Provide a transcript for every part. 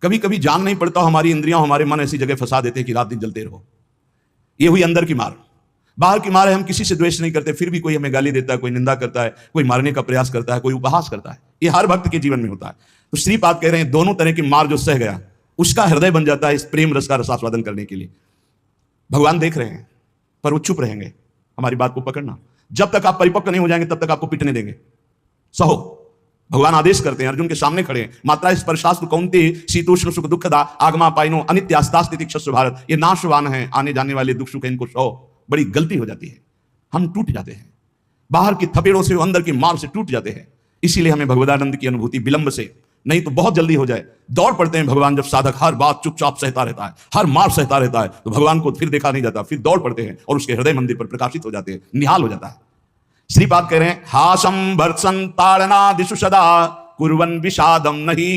कभी कभी जान नहीं पड़ता, हमारी इंद्रियां हमारे मन ऐसी जगह फंसा देते हैं कि रात दिन जलते रहो। ये हुई अंदर की मार। बाहर की मार है, हम किसी से द्वेष नहीं करते, फिर भी कोई हमें गाली देता है, कोई निंदा करता है, कोई मारने का प्रयास करता है, कोई उपहास करता है। ये हर भक्त के जीवन में होता है। तो श्रीपाद कह रहे हैं दोनों तरह की मार जो सह गया उसका हृदय बन जाता है इस प्रेम रस का रसास्वादन करने के लिए। भगवान देख रहे हैं पर वो चुप रहेंगे। हमारी बात को पकड़ना, जब तक आप परिपक्व नहीं हो जाएंगे तब तक आपको पिटने देंगे। सहो, भगवान आदेश करते हैं, अर्जुन के सामने खड़े हैं, मात्रा स्पर्शास्तु कौन्ते शीतोष्ण सुख दुखदा आगमा पाइनो अनित्यास्तास्ति तिक्षस्व भारत। ये नाशवान है, आने जाने वाले दुख सुख इनको सहो। बड़ी गलती हो जाती है, हम टूट जाते हैं, बाहर की थपेड़ों से अंदर की मार से टूट जाते हैं। इसीलिए हमें भगवदानंद की अनुभूति विलंब से नहीं तो बहुत जल्दी हो जाए। दौड़ पड़ते हैं भगवान जब साधक हर बात चुपचाप सहता रहता है, हर मार सहता रहता है, तो भगवान को फिर देखा नहीं जाता, फिर दौड़ पड़ते हैं और उसके हृदय मंदिर पर प्रकाशित हो जाते हैं, निहाल हो जाता है। श्रीपाद कह रहे हैं हासं भर्त्सं ताड़नादिषु सदा कुर्वन् विषादं नहि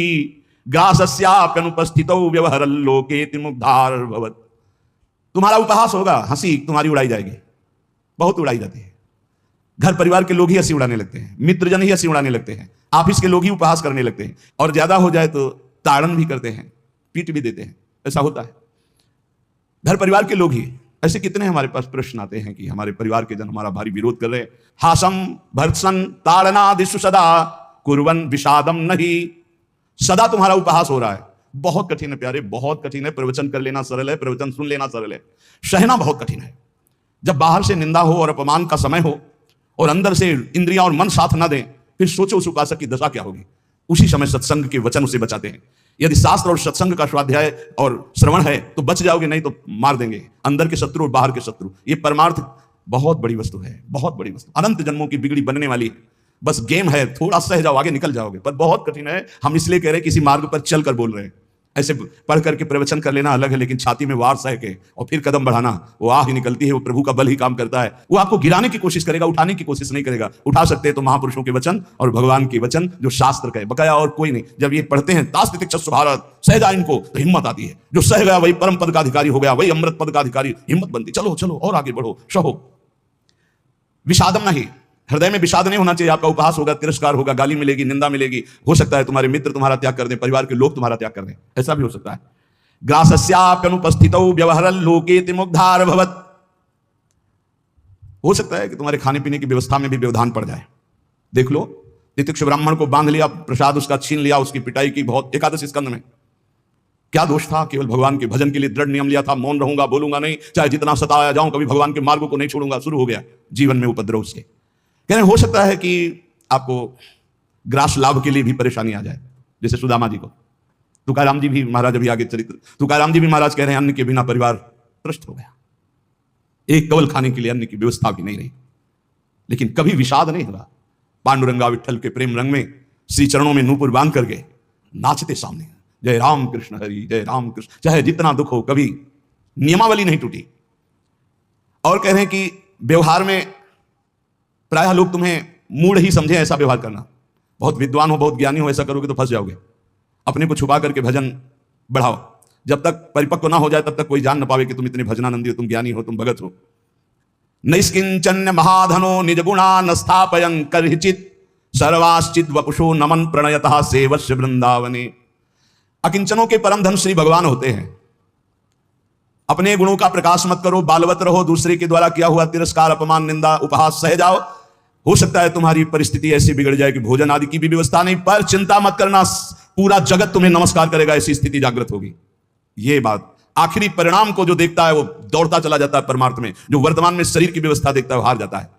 ग्रासस्याप्यनुपस्थितौ व्यवहरल्लोकेति मुग्धार भवत्। तुम्हारा उपहास होगा, हंसी तुम्हारी उड़ाई जाएगी, बहुत उड़ाई जाती है। घर परिवार के लोग ही हंसी उड़ाने लगते हैं, मित्रजन ही हंसी उड़ाने लगते हैं, ऑफिस के लोग ही उपहास करने लगते हैं, और ज्यादा हो जाए तो ताड़न भी करते हैं, पीट भी देते हैं। ऐसा होता है, घर परिवार के लोग ही। ऐसे कितने हमारे पास प्रश्न आते हैं कि हमारे परिवार के जन हमारा भारी विरोध कर रहे हैं। हासम भर्त्सन ताड़नादिषु सदा कुर्वन् विषादम नहीं। सदा तुम्हारा उपहास हो रहा है। बहुत कठिन है प्यारे, बहुत कठिन है। प्रवचन कर लेना सरल है, प्रवचन सुन लेना सरल है, सहना बहुत कठिन है। जब बाहर से निंदा हो और अपमान का समय हो और अंदर से इंद्रियां और मन साथ ना दें, फिर सोचो उस उपासक की दशा क्या होगी। उसी समय सत्संग के वचन उसे बचाते हैं। यदि शास्त्र और सत्संग का स्वाध्याय और श्रवण है तो बच जाओगे, नहीं तो मार देंगे अंदर के शत्रु और बाहर के शत्रु। ये परमार्थ बहुत बड़ी वस्तु है, बहुत बड़ी वस्तु, अनंत जन्मों की बिगड़ी बनने वाली है। बस गेम है, थोड़ा सह जाओ, आगे निकल जाओगे, पर बहुत कठिन है। हम इसलिए कह रहे हैं किसी मार्ग पर चल कर बोल रहे हैं। ऐसे पढ़ करके प्रवचन कर लेना अलग है, लेकिन छाती में वार सह के और फिर कदम बढ़ाना, वो आह ही निकलती है। वो प्रभु का बल ही काम करता है। वो आपको गिराने की कोशिश करेगा, उठाने की कोशिश नहीं करेगा। उठा सकते हैं तो महापुरुषों के वचन और भगवान के वचन जो शास्त्र का है, बकाया और कोई नहीं। जब ये पढ़ते हैं तास्ति तिक्षस्व भारत, सह जाए इनको, तो हिम्मत आती है। जो सह गया वही परम पद का अधिकारी हो गया, वही अमृत पद का अधिकारी। हिम्मत बनती, चलो चलो और आगे बढ़ो, सहो। विषादम नहीं, हृदय में विषाद नहीं होना चाहिए। आपका उपहास होगा, तिरस्कार होगा, गाली मिलेगी, निंदा मिलेगी। हो सकता है तुम्हारे मित्र तुम्हारा त्याग कर दें, परिवार के लोग तुम्हारा त्याग कर दें, ऐसा भी हो सकता है। ग्रासस्याप्यनुपस्थितौ व्यवहरल्लोकेति मुग्धार भवत्। हो सकता है कि तुम्हारे खाने पीने की व्यवस्था में भी व्यवधान पड़ जाए। देख लो, तितिक्ष ब्राह्मण को बांध लिया, प्रसाद उसका छीन लिया, उसकी पिटाई की बहुत। एकादश स्कंद में क्या दोष था? केवल भगवान के भजन के लिए दृढ़ नियम लिया था, मौन रहूंगा, बोलूंगा नहीं, चाहे जितना सताया जाऊं, कभी भगवान के मार्ग को नहीं छोड़ूंगा। शुरू हो गया जीवन में उपद्रव उसके। कहने हो सकता है कि आपको ग्रास लाभ के लिए भी परेशानी आ जाए, जैसे सुदामा जी को। तुकाराम जी भी महाराज, अभी आगे चरित्र, तुकाराम जी भी महाराज कह रहे हैं अन्न के बिना परिवार त्रस्त हो गया, एक कवल खाने के लिए अन्न की व्यवस्था भी नहीं रही। लेकिन कभी विषाद नहीं हुआ। पांडुरंगा विठल के प्रेम रंग में श्री चरणों में नूपुर बांध करके नाचते सामने, जय राम कृष्ण हरि, जय राम कृष्ण। चाहे जितना दुख हो, कभी नियमावली नहीं टूटी। और कह रहे हैं कि व्यवहार में प्रायः लोग तुम्हें मूढ़ ही समझे ऐसा व्यवहार करना। बहुत विद्वान हो, बहुत ज्ञानी हो, ऐसा करोगे तो फंस जाओगे। अपने को छुपा करके भजन बढ़ाओ। जब तक परिपक्व ना हो जाए तब तक कोई जान न पावे कि तुम इतने भजनानंदी हो, तुम ज्ञानी हो, तुम भगत हो। नैष्किंचन्य महाधनो निज गुणा न स्थापयन् कर्हिचित् सर्वाश्चित् वपुषो नमन प्रणयतः सेवस्य वृंदावने। अकिंचनों के परम धन श्री भगवान होते हैं। अपने गुणों का प्रकाश मत करो, बालवत रहो। दूसरे के द्वारा किया हुआ तिरस्कार, अपमान, निंदा, उपहास सह जाओ। हो सकता है तुम्हारी परिस्थिति ऐसी बिगड़ जाए कि भोजन आदि की भी व्यवस्था नहीं, पर चिंता मत करना, पूरा जगत तुम्हें नमस्कार करेगा, ऐसी स्थिति जागृत होगी। ये बात आखिरी परिणाम को जो देखता है वो दौड़ता चला जाता है परमार्थ में। जो वर्तमान में शरीर की व्यवस्था देखता है वो हार जाता है।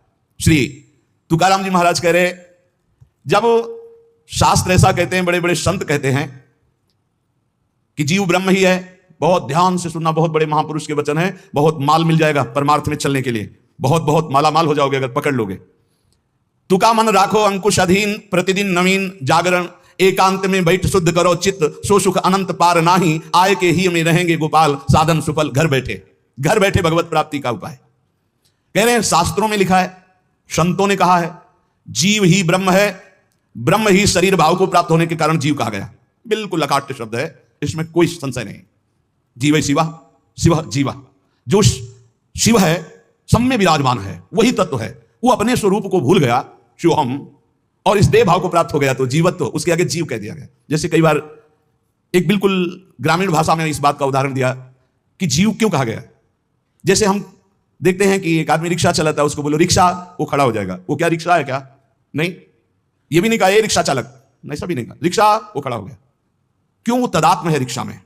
श्री तुकाराम जी महाराज कह रहे, जब शास्त्र ऐसा कहते हैं, बड़े बड़े संत कहते हैं कि जीव ब्रह्म ही है, बहुत ध्यान से सुनना, बहुत बड़े महापुरुष के वचन है। बहुत माल मिल जाएगा परमार्थ में चलने के लिए, बहुत बहुत मालामाल हो जाओगे अगर पकड़ लोगे। तुका मन राखो अंकुश अधीन, प्रतिदिन नवीन जागरण, एकांत में बैठ शुद्ध करो चित्त, सो सुख अनंत पार नाही, आय के ही में रहेंगे गोपाल, साधन सुफल घर बैठे। घर बैठे भगवत प्राप्ति का उपाय। कह रहे हैं शास्त्रों में लिखा है, संतों ने कहा है, जीव ही ब्रह्म है, ब्रह्म ही शरीर भाव को प्राप्त होने के कारण जीव कहा गया। बिल्कुल अकाट्य शब्द है, इसमें कोई संशय नहीं। जीव शिवा, शिव जीवा। जो शिव है सब में विराजमान है, वही तत्व है। वो अपने स्वरूप को भूल गया, शिवहम, और इस देह भाव को प्राप्त हो गया तो जीवत्व, उसके आगे जीव कह दिया गया। जैसे कई बार एक बिल्कुल ग्रामीण भाषा में इस बात का उदाहरण दिया कि जीव क्यों कहा गया। जैसे हम देखते हैं कि एक आदमी रिक्शा चलाता है, उसको बोलो रिक्शा, वो खड़ा हो जाएगा। वो क्या रिक्शा है क्या? नहीं। ये भी नहीं कहा ये रिक्शा चालक, नहीं, सब भी नहीं कहा, रिक्शा, वो खड़ा हो गया। क्यों? वो तदात्म है रिक्शा में।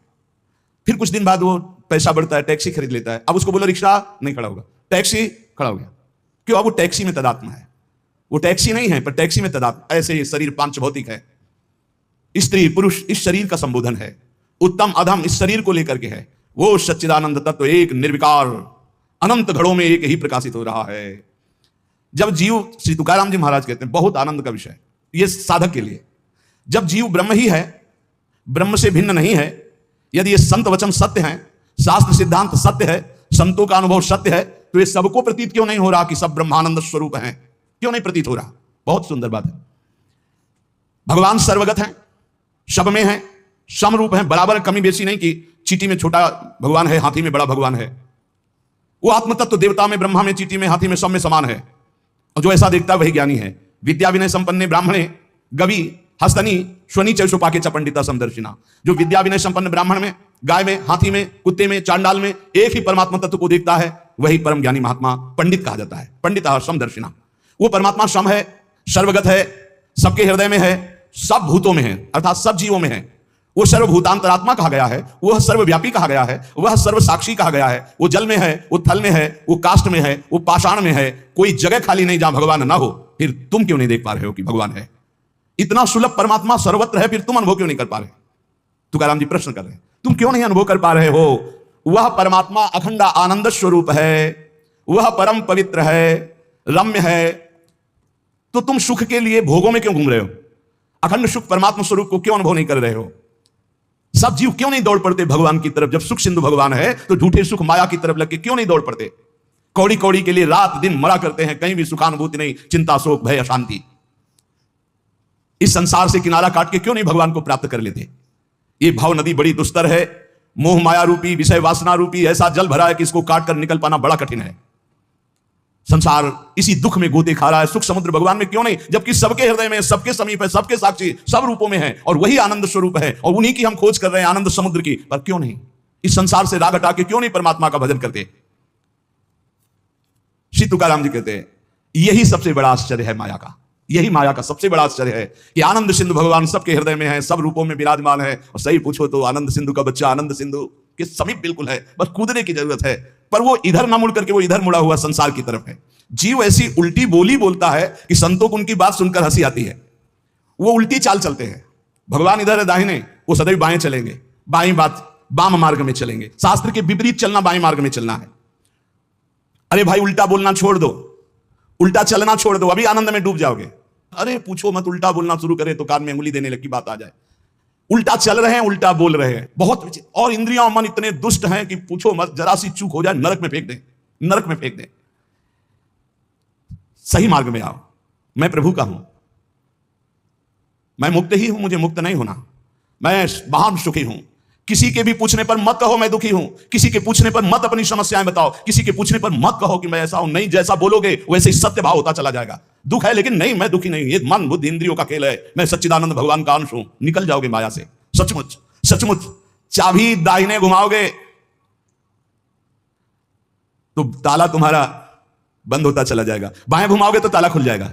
फिर कुछ दिन बाद वो पैसा बढ़ता है, टैक्सी खरीद लेता है, अब उसको बोलो रिक्शा, नहीं खड़ा होगा, टैक्सी, खड़ा हो गया। क्यों? अब वो टैक्सी में तदात्म है। वो टैक्सी नहीं है पर टैक्सी में तदात्म। ऐसे शरीर पांच भौतिक है, स्त्री पुरुष इस शरीर का संबोधन है, उत्तम अधम इस शरीर को लेकर के है। वो सच्चिदानंद तत्व एक निर्विकार अनंत घड़ों में एक ही प्रकाशित हो रहा है। जब जीव, श्री तुकाराम जी महाराज कहते हैं, बहुत आनंद का विषय ये साधक के लिए, जब जीव ब्रह्म ही है, ब्रह्म से भिन्न नहीं है, यदि ये संत वचन सत्य हैं, शास्त्र सिद्धांत सत्य है, संतों का अनुभव सत्य है, तो ये सबको प्रतीत क्यों नहीं हो रहा कि सब ब्रह्मानंद स्वरूप हैं? क्यों नहीं प्रतीत हो रहा? बहुत सुंदर बात है। भगवान सर्वगत हैं, सब में है, समरूप है, बराबर, कमी बेसी नहीं कि चींटी में छोटा भगवान है, हाथी में बड़ा भगवान है। वो आत्मतत्व तो देवता में, ब्रह्मा में, चींटी में, हाथी में, सब में समान है। और जो ऐसा देखता वही ज्ञानी है। विद्या विनय संपन्ने ब्राह्मणे गवि हस्तनी स्वनी चैशोपाके च पंडिता समदर्शिना। जो विद्या विनय संपन्न ब्राह्मण में, गाय में, हाथी में, कुत्ते में, चांडाल में एक ही परमात्मा तत्व को देखता है, वही परम ज्ञानी महात्मा पंडित कहा जाता है। पंडिता समदर्शिना। वो परमात्मा सम है, सर्वगत है, सबके हृदय में है, सब भूतों में है, अर्थात सब जीवों में है। वो सर्वभूतांतरात्मा कहा गया है, वह सर्वव्यापी कहा गया है, वह सर्वसाक्षी कहा गया है। वो जल में है, वो थल में है, वो काष्ठ में है, वो पाषाण में है। कोई जगह खाली नहीं जहां भगवान ना हो। फिर तुम क्यों नहीं देख पा रहे हो कि भगवान है? इतना सुलभ परमात्मा सर्वत्र है, फिर तुम अनुभव क्यों नहीं कर पा रहे? तुकाराम जी प्रश्न कर रहे हैं, तुम क्यों नहीं अनुभव कर पा रहे हो? वह परमात्मा अखंड आनंद स्वरूप है, वह परम पवित्र है, रम्य है, तो तुम सुख के लिए भोगों में क्यों घूम रहे हो? अखंड सुख परमात्मा स्वरूप को क्यों अनुभव नहीं कर रहे हो? सब जीव क्यों नहीं दौड़ पड़ते भगवान की तरफ? जब सुख सिंधु भगवान है तो झूठे सुख माया की तरफ लग के क्यों नहीं दौड़ पड़ते? कौड़ी कौड़ी के लिए रात दिन मरा करते हैं, कहीं भी सुखानुभूति नहीं, चिंता शोक भय अशांति। इस संसार से किनारा काट के क्यों नहीं भगवान को प्राप्त कर लेते? ये भाव नदी बड़ी दुस्तर है, मोह माया रूपी, विषय वासना रूपी ऐसा जल भरा है कि इसको काट कर निकल पाना बड़ा कठिन है। संसार इसी दुख में गोते खा रहा है। सुख समुद्र भगवान में क्यों नहीं? जबकि सबके हृदय में, सबके समीप है, सबके साक्षी, सब रूपों में है, और वही आनंद स्वरूप है, और उन्हीं की हम खोज कर रहे हैं, आनंद समुद्र की। पर क्यों नहीं इस संसार से राग हटा के क्यों नहीं परमात्मा का भजन करते? श्री तुकाराम जी कहते हैं यही सबसे बड़ा आश्चर्य है माया का। यही माया का सबसे बड़ा आश्चर्य है कि आनंद सिंधु भगवान सबके हृदय में है, सब रूपों में विराजमान है। और सही पूछो तो आनंद सिंधु का बच्चा आनंद सिंधु के समीप बिल्कुल है, बस कूदने की जरूरत है। पर वो इधर ना मुड़ करके वो इधर मुड़ा हुआ संसार की तरफ है। जीव ऐसी उल्टी बोली बोलता है कि संतों को उनकी बात सुनकर हंसी आती है। वो उल्टी चाल चलते हैं। भगवान इधर है दाहिने, वो सदैव बाएं चलेंगे, बाई बात वाम मार्ग में चलेंगे। शास्त्र के विपरीत चलना बाएं मार्ग में चलना है। अरे भाई उल्टा बोलना छोड़ दो, उल्टा चलना छोड़ दो, अभी आनंद में डूब जाओगे। अरे पूछो मत, उल्टा बोलना शुरू करे तो कान में उंगली देने लगी बात आ जाए। उल्टा चल रहे हैं, उल्टा बोल रहे हैं, बहुत। और इंद्रियां और मन इतने दुष्ट हैं कि पूछो मत, जरा सी चूक हो जाए नरक में फेंक दें, नरक में फेंक दें। सही मार्ग में आओ। मैं प्रभु का हूं, मैं मुक्त ही हूं, मुझे मुक्त नहीं होना। मैं महान सुखी हूं। किसी के भी पूछने पर मत कहो मैं दुखी हूं। किसी के पूछने पर मत अपनी समस्याएं बताओ। किसी के पूछने पर मत कहो कि मैं ऐसा हूं। नहीं, जैसा बोलोगे वैसे ही सत्य भाव होता चला जाएगा। दुख है लेकिन नहीं, मैं दुखी नहीं, ये मन बुद्धि इंद्रियों का खेल है, मैं सच्चिदानंद भगवान का अंश हूं। निकल जाओगे माया से। सचमुच सचमुच चाबी दाहिने घुमाओगे तो ताला तुम्हारा बंद होता चला जाएगा, बाएं घुमाओगे तो ताला खुल जाएगा।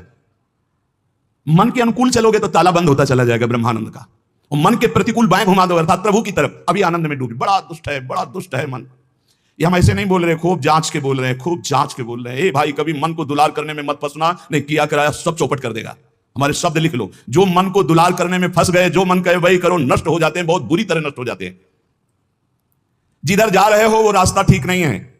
मन के अनुकूल चलोगे तो ताला बंद होता चला जाएगा ब्रह्मानंद का। और मन के प्रतिकूल बाएं घुमा दो अर्थात प्रभु की तरफ, अभी आनंद में डूबे। बड़ा दुष्ट है, बड़ा दुष्ट है मन। ये हम ऐसे नहीं बोल रहे, खूब जांच के बोल रहे हैं, खूब जांच के बोल रहे हैं। ए भाई, कभी मन को दुलार करने में मत फंसना, नहीं किया कराया सब चौपट कर देगा। हमारे शब्द लिख लो, जो मन को दुलार करने में फंस गए, जो मन कहे वही करो, नष्ट हो जाते हैं, बहुत बुरी तरह नष्ट हो जाते हैं। जिधर जा रहे हो वो रास्ता ठीक नहीं है।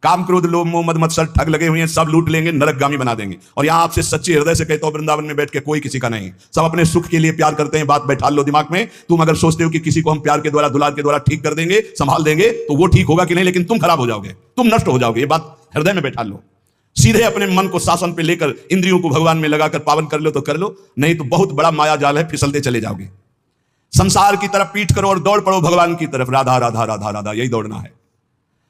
काम क्रोध लोभ मोह मद मत्सर ठग लगे हुए हैं, सब लूट लेंगे, नरकगामी बना देंगे। और यहां आपसे सच्चे हृदय से कहता हूं, वृंदावन में बैठ के कोई किसी का नहीं। सब अपने सुख के लिए प्यार करते हैं। बात बैठा लो दिमाग में। तुम अगर सोचते हो कि किसी को हम प्यार के द्वारा, दुलार के द्वारा ठीक कर देंगे, संभाल देंगे, तो वो ठीक होगा कि नहीं, लेकिन तुम खराब हो जाओगे, तुम नष्ट हो जाओगे। ये बात हृदय में बैठा लो। सीधे अपने मन को शासन पे लेकर इंद्रियों को भगवान में लगाकर पावन कर लो तो कर लो, नहीं तो बहुत बड़ा माया जाल है, फिसलते चले जाओगे। संसार की तरफ पीठ करो और दौड़ पड़ो भगवान की तरफ। राधा राधा राधा राधा, यही दौड़ना है।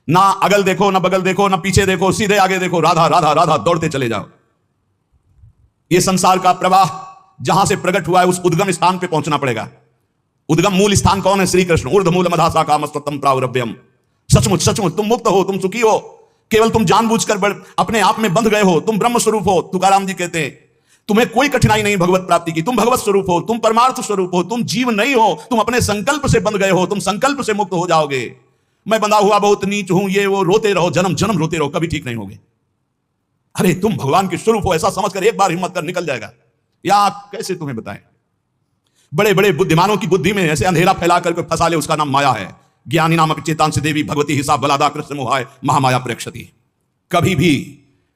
ना अगल देखो, ना बगल देखो, ना पीछे देखो, सीधे आगे देखो। राधा राधा राधा, दौड़ते चले जाओ। ये संसार का प्रवाह जहां से प्रकट हुआ है उस उद्गम स्थान पे पहुंचना पड़ेगा। उद्गम मूल स्थान कौन है? श्री कृष्ण। ऊर्ध्व मूल मधासा कामस्तम प्रावरभ्यम। सचमुच सचमुच तुम मुक्त हो, तुम सुखी हो, केवल तुम जानबूझकर अपने आप में बंध गए हो। तुम ब्रह्म स्वरूप हो। तुकाराम जी कहते हैं तुम्हें कोई कठिनाई नहीं भगवत प्राप्ति की। तुम भगवत स्वरूप हो, तुम परमार्थ स्वरूप हो, तुम जीव नहीं हो, तुम अपने संकल्प से बंध गए हो, तुम संकल्प से मुक्त हो जाओगे। मैं बंधा हुआ बहुत नीच हूं, ये वो, रोते रहो, जन्म जन्म रोते रहो, कभी ठीक नहीं होगे। अरे तुम भगवान के स्वरूप हो ऐसा समझकर एक बार हिम्मत कर निकल जाएगा। या कैसे तुम्हें बताएं, बड़े बड़े बुद्धिमानों की बुद्धि में ऐसे अंधेरा फैला करके फंसा ले, उसका नाम माया है। ज्ञानी नामक चेतांसी देवी भगवती हिसाब बलादा कृष्ण मोहाय महामाया प्रेक्षती। कभी भी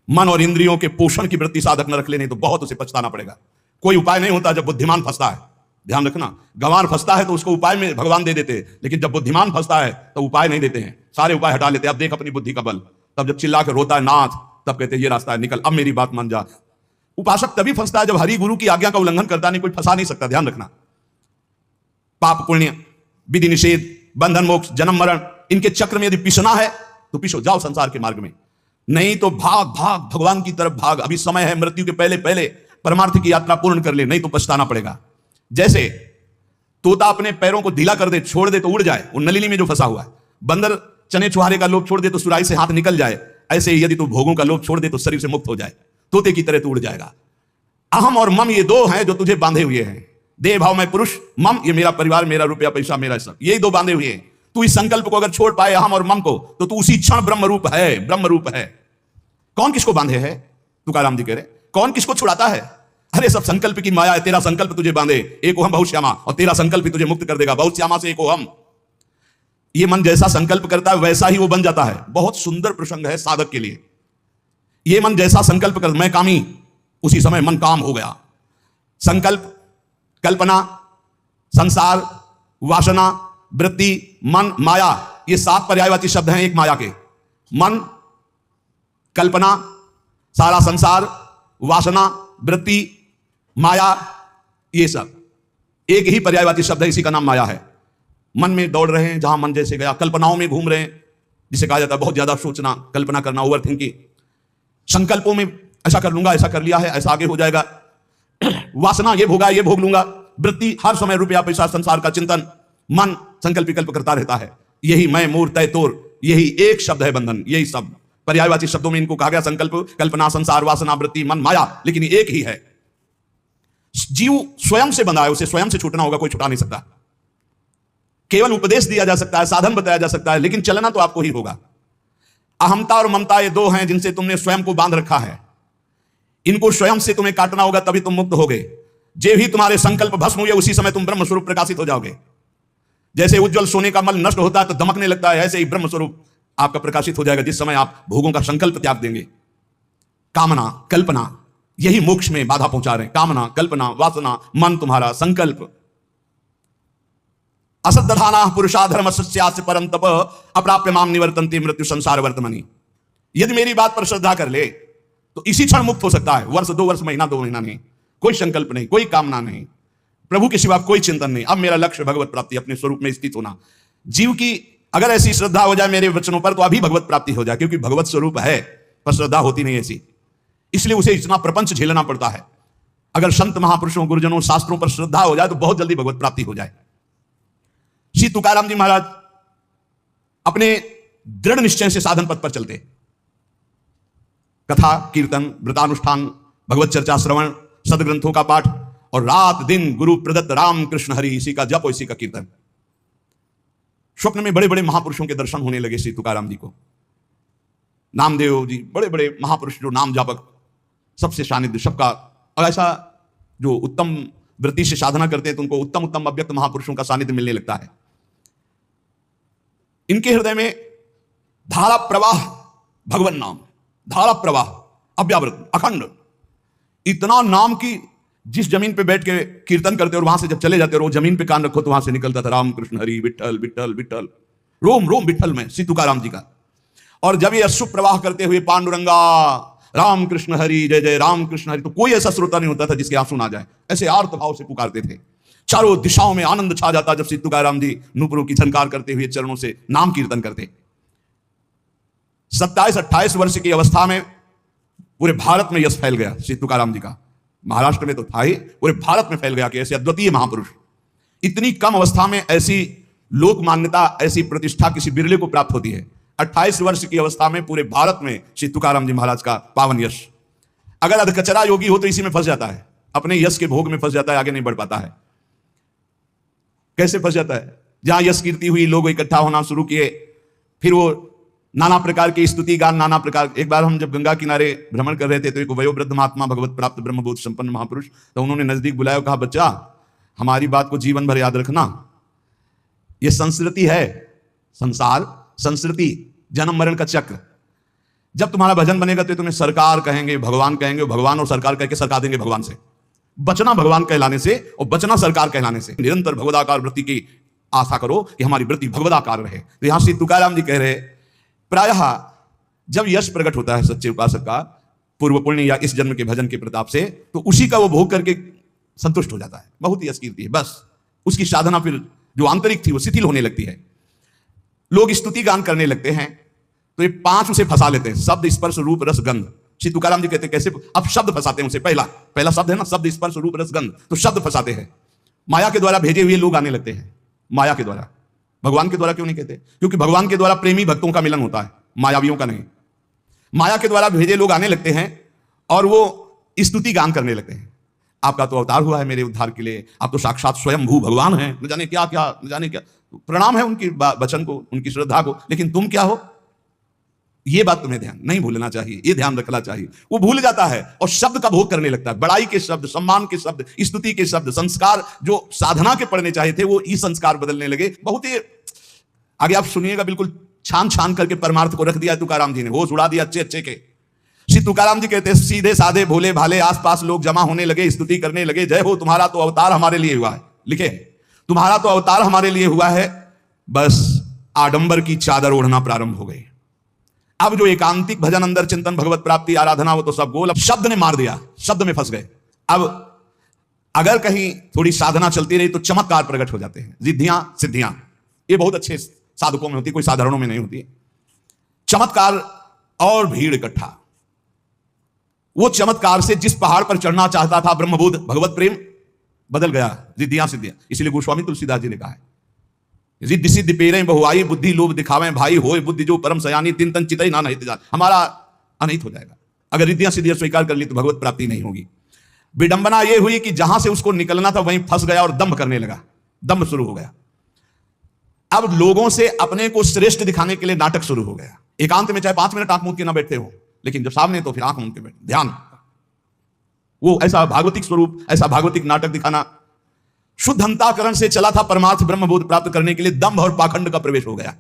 मन और इंद्रियों के पोषण की वृत्ति साधक न रख लेने तो बहुत उसे पछताना पड़ेगा। कोई उपाय नहीं होता जब बुद्धिमान फंसता है। ध्यान रखना, गंवार फंसता है तो उसको उपाय में भगवान दे देते हैं, लेकिन जब बुद्धिमान फंसता है तो उपाय नहीं देते हैं, सारे उपाय हटा लेते हैं। अब देख अपनी बुद्धि का बल। तब जब चिल्ला के रोता है नाथ, तब कहते हैं ये रास्ता है, निकल, अब मेरी बात मान जा। उपासक तभी फंसता है जब हरि गुरु की आज्ञा का उल्लंघन करता नहीं, कोई फंसा नहीं सकता। ध्यान रखना, पाप पुण्य, विधि निषेध, बंधन मोक्ष, जन्म मरण, इनके चक्र में यदि पिसना है तो पिसो, जाओ संसार के मार्ग में। नहीं तो भाग भाग भगवान की तरफ भाग। अभी समय है, मृत्यु के पहले पहले परमार्थ की यात्रा पूर्ण कर ले, नहीं तो पछताना पड़ेगा। जैसे तोता अपने पैरों को ढीला कर दे, छोड़ दे तो उड़ जाए, वो नलिनी में जो फंसा हुआ है। बंदर चने छुहारे का लोभ छोड़ दे तो सुराही से हाथ निकल जाए। ऐसे ही यदि तू भोगों का लोभ छोड़ दे तो शरीर से मुक्त हो जाए, तोते की तरह तू उड़ जाएगा। अहम और मम ये दो हैं जो तुझे बांधे हुए हैं। देह भाव में पुरुष, मम ये मेरा परिवार, मेरा रुपया पैसा, मेरा सब, यही दो बांधे हुए हैं। तू इस संकल्प को अगर छोड़ पाए, अहम और मम को, तो तू उसी क्षण ब्रह्म रूप है, ब्रह्म रूप है। कौन किसको बांधे है? तुकाराम जी कह रहे, कौन किसको छुड़ाता है? अरे सब संकल्प की माया है। तेरा संकल्प तुझे बांधे, एक ओहम बहुत श्यामा, और तेरा संकल्प ही तुझे मुक्त कर देगा। बहुत श्यामा से एक ओहम। ये मन जैसा संकल्प करता है वैसा ही वो बन जाता है। बहुत सुंदर प्रसंग है साधक के लिए। ये मन जैसा संकल्प कर, मैं कामी, उसी समय मन काम हो गया। संकल्प, कल्पना, संसार, वासना, वृत्ति, मन, माया, ये 7 पर्यायवाची शब्द हैं एक माया के। मन, कल्पना, सारा संसार, वासना, वृत्ति, माया, ये सब एक ही पर्यायवाची शब्द है, इसी का नाम माया है। मन में दौड़ रहे हैं जहां मन जैसे गया, कल्पनाओं में घूम रहे हैं, जिसे कहा जाता है बहुत ज्यादा सोचना, कल्पना करना, ओवर थिंकिंग। संकल्पों में ऐसा कर लूंगा, ऐसा कर लिया है, ऐसा आगे हो जाएगा। वासना, ये भोगा, ये भोग लूंगा। वृत्ति, हर समय रुपया पैसा, संसार का चिंतन। मन संकल्प विकल्प करता रहता है। यही मैं, मूर, तय, तोर, यही एक शब्द है बंधन। यही सब पर्यायवाची शब्दों में इनको कहा गया, संकल्प, कल्पना, संसार, वासना, वृत्ति, मन, माया, लेकिन एक ही है। जीव स्वयं से बंधा है, उसे स्वयं से छूटना होगा, कोई छुटा नहीं सकता। केवल उपदेश दिया जा सकता है, साधन बताया जा सकता है, लेकिन चलना तो आपको ही होगा। अहमता और ममता ये दो हैं जिनसे तुमने स्वयं को बांध रखा है। इनको स्वयं से तुम्हें काटना होगा, तभी तुम मुक्त होगे। जे भी तुम्हारे संकल्प भस्म हुए, उसी समय तुम ब्रह्म स्वरूप प्रकाशित हो जाओगे। जैसे उज्जवल सोने का मल नष्ट होता है तो दमकने लगता है, ऐसे ही ब्रह्म स्वरूप आपका प्रकाशित हो जाएगा जिस समय आप भोगों का संकल्प त्याग देंगे। कामना, कल्पना, यही मोक्ष में बाधा पहुंचा रहे हैं। कामना, कल्पना, वासना, मन, तुम्हारा संकल्प। असद्दधाना पुरुषा धर्म सस्यास्य परम तप अप्राप्य माम निवर्तन्ते मृत्यु संसार वर्तमनि। यदि मेरी बात पर श्रद्धा कर ले तो इसी क्षण मुक्त हो सकता है। वर्ष, 2 वर्ष, महीना, 2 महीना नहीं, कोई संकल्प नहीं, कोई कामना नहीं, प्रभु के सिवा कोई चिंतन नहीं। अब मेरा लक्ष्य भगवत प्राप्ति, अपने स्वरूप में स्थित होना। जीव की अगर ऐसी श्रद्धा हो जाए मेरे वचनों पर तो अभी भगवत प्राप्ति हो जाए, क्योंकि भगवत स्वरूप है पर श्रद्धा होती नहीं ऐसी, इसलिए उसे इतना प्रपंच झेलना पड़ता है। अगर संत महापुरुषों, गुरुजनों, शास्त्रों पर श्रद्धा हो जाए तो बहुत जल्दी भगवत प्राप्ति हो जाए। श्री तुकाराम जी महाराज अपने दृढ़ निश्चय से साधन पथ पर चलते। कथा, कीर्तन, व्रतानुष्ठान, भगवत चर्चा, श्रवण, सदग्रंथों का पाठ और रात दिन गुरु प्रदत्त राम कृष्ण हरि, इसी का जप और इसी का कीर्तन। स्वप्न में बड़े बड़े महापुरुषों के दर्शन होने लगे श्री तुकाराम जी को। नामदेव जी, बड़े बड़े महापुरुष जो नाम जापक, सबसे सानिध्य सबका। और ऐसा जो उत्तम वृत्ति से साधना करते हैं तो उनको उत्तम उत्तम अव्यक्त महापुरुषों का सानिध्य मिलने लगता है। इनके हृदय में धारा प्रवाह, भगवान नाम, धारा प्रवाह, अव्यावृत, अखंड, इतना नाम की जिस जमीन पे बैठ के कीर्तन करते और वहां से जब चले जाते और वो जमीन पे कान रखो तो वहां से निकलता था राम कृष्ण हरि, विठल विठल विठल, रोम रोम विठल में श्री तुकाराम जी का। और जब ये अश्रु प्रवाह करते हुए पांडुरंगा राम कृष्ण हरि, जय जय राम कृष्ण हरि, तो कोई ऐसा श्रोता नहीं होता था जिसके आंसू ना जाए। ऐसे आर्त भाव से पुकारते थे। चारों दिशाओं में आनंद छा जाता जब श्री तुकाराम जी नूपुरों की झनकार करते हुए चरणों से नाम कीर्तन करते। 27-28 वर्ष की अवस्था में पूरे भारत में यश फैल गया श्री तुकाराम जी का। महाराष्ट्र में तो था ही, पूरे भारत में फैल गया कि ऐसे अद्वितीय महापुरुष। इतनी कम अवस्था में ऐसी लोक मान्यता, ऐसी प्रतिष्ठा किसी बिरले को प्राप्त होती है। 28 वर्ष की अवस्था में पूरे भारत में श्री तुकाराम जी महाराज का पावन यश। अगर अधकचरा योगी हो तो इसी में फंस जाता है, अपने यश के भोग में फंस जाता है, आगे नहीं बढ़ पाता है। कैसे फंस जाता है? जहां यश कीर्ति हुई, लोग इकट्ठा होना शुरू किए, फिर वो नाना प्रकार की स्तुति गान, नाना प्रकार। एक बार हम जब गंगा किनारे भ्रमण कर रहे थे तो एक वयोवृद्ध महात्मा, भगवत प्राप्त ब्रह्मबोध संपन्न महापुरुष, तो उन्होंने नजदीक बुलाया, कहा, बच्चा हमारी बात को जीवन भर याद रखना, ये संस्कृति है, संसार संस्कृति, जन्म मरण का चक्र। जब तुम्हारा भजन बनेगा तो तुम्हें सरकार कहेंगे, भगवान कहेंगे, भगवान और सरकार कह के सरका देंगे भगवान से। बचना भगवान कहलाने से और बचना सरकार कहलाने से। निरंतर भगवदाकार वृत्ति की आशा करो कि हमारी वृत्ति भगवदाकार रहे। तो यहां श्री तुकाराम जी कह रहे, प्रायः जब यश प्रकट होता है सच्चे उपासक का पूर्व पुण्य या इस जन्म के भजन के प्रताप से, तो उसी का वो भोग करके संतुष्ट हो जाता है। बहुत ही यश कीर्ति है, बस उसकी साधना फिर जो आंतरिक थी वो शिथिल होने लगती है। लोग स्तुति गान करने लगते हैं तो ये 5 उसे फंसा लेते हैं, शब्द स्पर्श रूप रस गंध। श्री तुकाराम जी कहते हैं कैसे? अब शब्द फंसाते हैं उसे। पहला शब्द है ना, शब्द स्पर्श रूप रस गंध, तो शब्द फंसाते हैं। माया के द्वारा भेजे हुए लोग आने लगते हैं, माया के द्वारा। भगवान के द्वारा क्यों नहीं कहते? क्योंकि भगवान के द्वारा प्रेमी भक्तों का मिलन होता है, मायावियों का नहीं। माया के द्वारा भेजे लोग आने लगते हैं और वो स्तुति गान करने लगते हैं। आपका तो अवतार हुआ है मेरे उद्धार के लिए, आप तो साक्षात स्वयं भू भगवान हैं, न जाने क्या क्या, न जाने क्या। प्रणाम है उनकी वचन को, उनकी श्रद्धा को, लेकिन तुम क्या हो? ये बात तुम्हें ध्यान नहीं भूलना चाहिए, ये ध्यान रखना चाहिए। वो भूल जाता है और शब्द का भोग करने लगता है। बड़ाई के शब्द, सम्मान के शब्द, स्तुति के शब्द, संस्कार जो साधना के पढ़ने चाहे थे वो ई संस्कार बदलने लगे। बहुत ही आगे आप सुनिएगा, बिल्कुल छान छान करके परमार्थ को रख दिया तुकाराम जी ने, होश उड़ा दिया अच्छे अच्छे के। श्री तुकाराम जी कहते हैं, सीधे साधे भोले भाले आसपास लोग जमा होने लगे, स्तुति करने लगे, जय हो तुम्हारा तो अवतार हमारे लिए हुआ है। लिखे, तुम्हारा तो अवतार हमारे लिए हुआ है। बस आडंबर की चादर ओढ़ना प्रारंभ हो गई। अब जो एकांतिक भजन, अंदर चिंतन, भगवत प्राप्ति, आराधना, वो तो सब गोल। अब शब्द ने मार दिया, शब्द में फंस गए। अब अगर कहीं थोड़ी साधना चलती रही तो चमत्कार प्रकट हो जाते हैं, रिद्धियां सिद्धियां। ये बहुत अच्छे साधकों में होती है, कोई साधारणों में नहीं होती। चमत्कार और भीड़ इकट्ठा। वो चमत्कार से जिस पहाड़ पर चढ़ना चाहता था ब्रह्मबोध भगवत प्रेम, बदल गया रिद्धियां सिद्धियां। इसलिए गोस्वामी तुलसीदास जी ने कहा है, रिद्धि सिद्धि पेरे बहुआई, बुद्धि लोभ दिखावे भाई, होए बुद्धि जो परम सयानी, तिन तन चितई ना नहीं जान। हमारा अनहित हो जाएगा अगर रिद्धियां सिद्धियां स्वीकार कर ली तो भगवत प्राप्ति नहीं होगी। विडंबना यह हुई कि जहां से उसको निकलना था वहीं फंस गया और दम्भ करने लगा, दम्भ शुरू हो गया। अब लोगों से अपने को श्रेष्ठ दिखाने के लिए नाटक शुरू हो गया। एकांत में चाहे 5 मिनट आंख मूंद के ना बैठते हो, लेकिन जब सामने तो फिर आंख मूंद के बैठे, ध्यान। वो ऐसा भागवतिक स्वरूप, ऐसा भागवतिक नाटक दिखाना। शुद्ध अंतःकरण से चला था परमार्थ ब्रह्मबोध प्राप्त करने के लिए, दंभ और पाखंड का प्रवेश हो गया।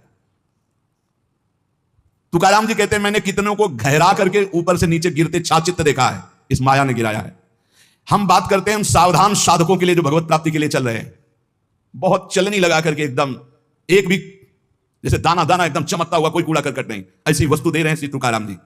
तुकाराम जी कहते हैं, मैंने कितनों को गहरा करके ऊपर से नीचे गिरते छाचित्त देखा है, इस माया ने गिराया है। हम बात करते हैं हम सावधान साधकों के लिए जो भगवत प्राप्ति के लिए चल रहे हैं, बहुत चलनी लगा करके एकदम एक भी जैसे दाना दाना एकदम चमकता हुआ, कोई कूड़ा करकट नहीं, ऐसी वस्तु दे रहे हैं श्री तुकाराम जी।